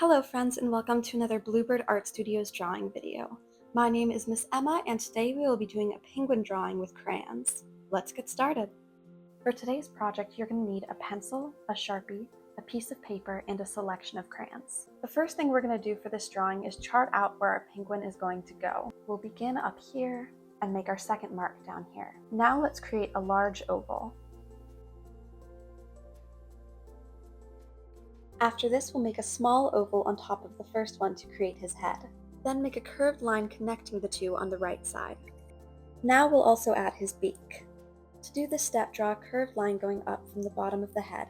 Hello friends and welcome to another Bluebird Art Studios drawing video. My name is Miss Emma and today we will be doing a penguin drawing with crayons. Let's get started. For today's project you're going to need a pencil, a Sharpie, a piece of paper, and a selection of crayons. The first thing we're going to do for this drawing is chart out where our penguin is going to go. We'll begin up here and make our second mark down here. Now let's create a large oval. After this, we'll make a small oval on top of the first one to create his head. Then make a curved line connecting the two on the right side. Now we'll also add his beak. To do this step, draw a curved line going up from the bottom of the head,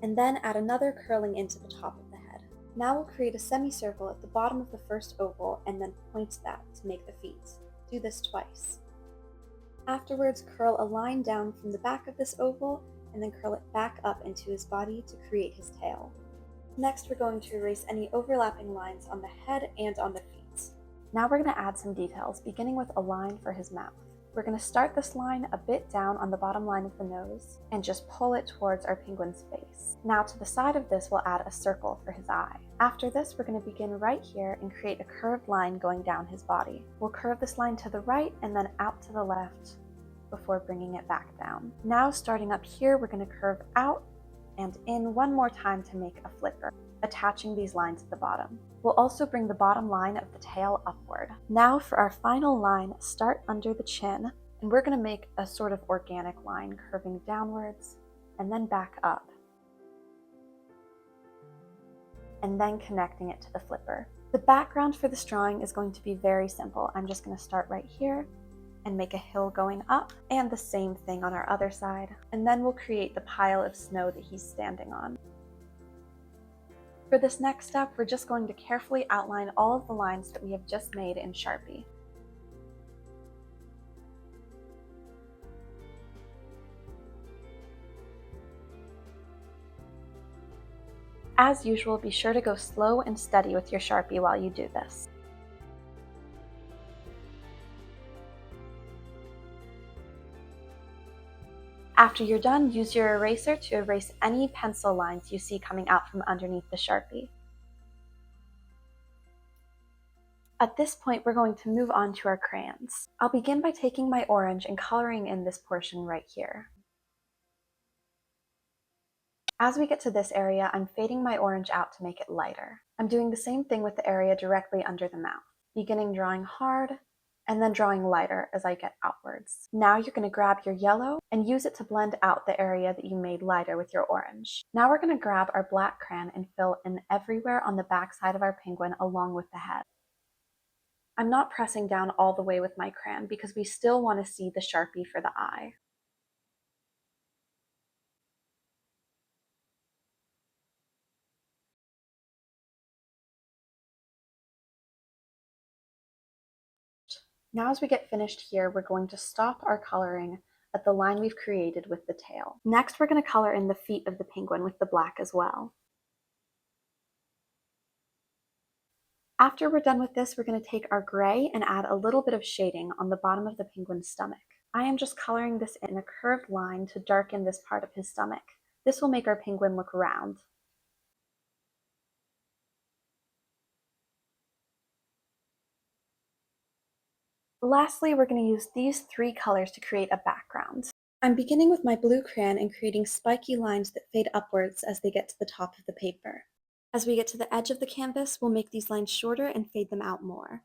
and then add another curling into the top of the head. Now we'll create a semicircle at the bottom of the first oval and then point that to make the feet. Do this twice. Afterwards, curl a line down from the back of this oval and then curl it back up into his body to create his tail. Next, we're going to erase any overlapping lines on the head and on the feet. Now we're going to add some details, beginning with a line for his mouth. We're going to start this line a bit down on the bottom line of the nose and just pull it towards our penguin's face. Now to the side of this, we'll add a circle for his eye. After this, we're going to begin right here and create a curved line going down his body. We'll curve this line to the right and then out to the left before bringing it back down. Now starting up here, we're going to curve out and in one more time to make a flipper, attaching these lines at the bottom. We'll also bring the bottom line of the tail upward. Now for our final line, start under the chin, and we're going to make a sort of organic line curving downwards and then back up, and then connecting it to the flipper. The background for this drawing is going to be very simple. I'm just going to start right here and make a hill going up, and the same thing on our other side, and then we'll create the pile of snow that he's standing on. For this next step, we're just going to carefully outline all of the lines that we have just made in Sharpie. As usual, be sure to go slow and steady with your Sharpie while you do this. After you're done, use your eraser to erase any pencil lines you see coming out from underneath the Sharpie. At this point, we're going to move on to our crayons. I'll begin by taking my orange and coloring in this portion right here. As we get to this area, I'm fading my orange out to make it lighter. I'm doing the same thing with the area directly under the mouth, beginning drawing hard, and then drawing lighter as I get outwards. Now you're going to grab your yellow and use it to blend out the area that you made lighter with your orange. Now we're going to grab our black crayon and fill in everywhere on the back side of our penguin along with the head. I'm not pressing down all the way with my crayon because we still want to see the Sharpie for the eye. Now as we get finished here, we're going to stop our coloring at the line we've created with the tail. Next, we're going to color in the feet of the penguin with the black as well. After we're done with this, we're going to take our gray and add a little bit of shading on the bottom of the penguin's stomach. I am just coloring this in a curved line to darken this part of his stomach. This will make our penguin look round. Lastly, we're going to use these three colors to create a background. I'm beginning with my blue crayon and creating spiky lines that fade upwards as they get to the top of the paper. As we get to the edge of the canvas, we'll make these lines shorter and fade them out more.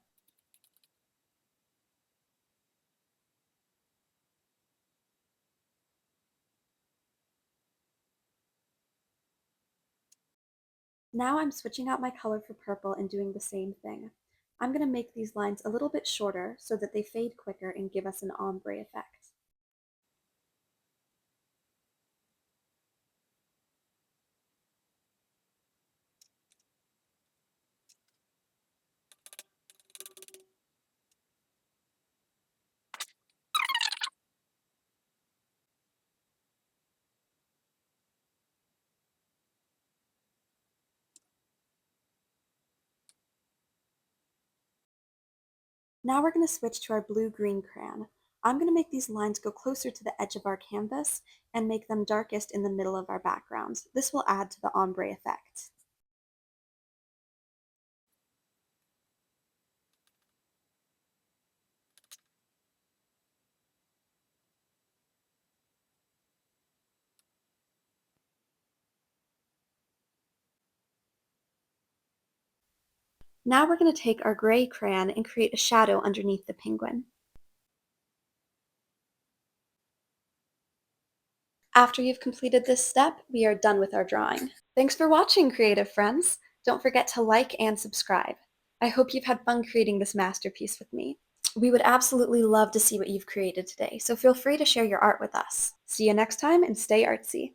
Now I'm switching out my color for purple and doing the same thing. I'm going to make these lines a little bit shorter so that they fade quicker and give us an ombre effect. Now we're going to switch to our blue-green crayon. I'm going to make these lines go closer to the edge of our canvas and make them darkest in the middle of our background. This will add to the ombre effect. Now we're going to take our gray crayon and create a shadow underneath the penguin. After you've completed this step, we are done with our drawing. Thanks for watching, creative friends! Don't forget to like and subscribe. I hope you've had fun creating this masterpiece with me. We would absolutely love to see what you've created today, so feel free to share your art with us. See you next time and stay artsy!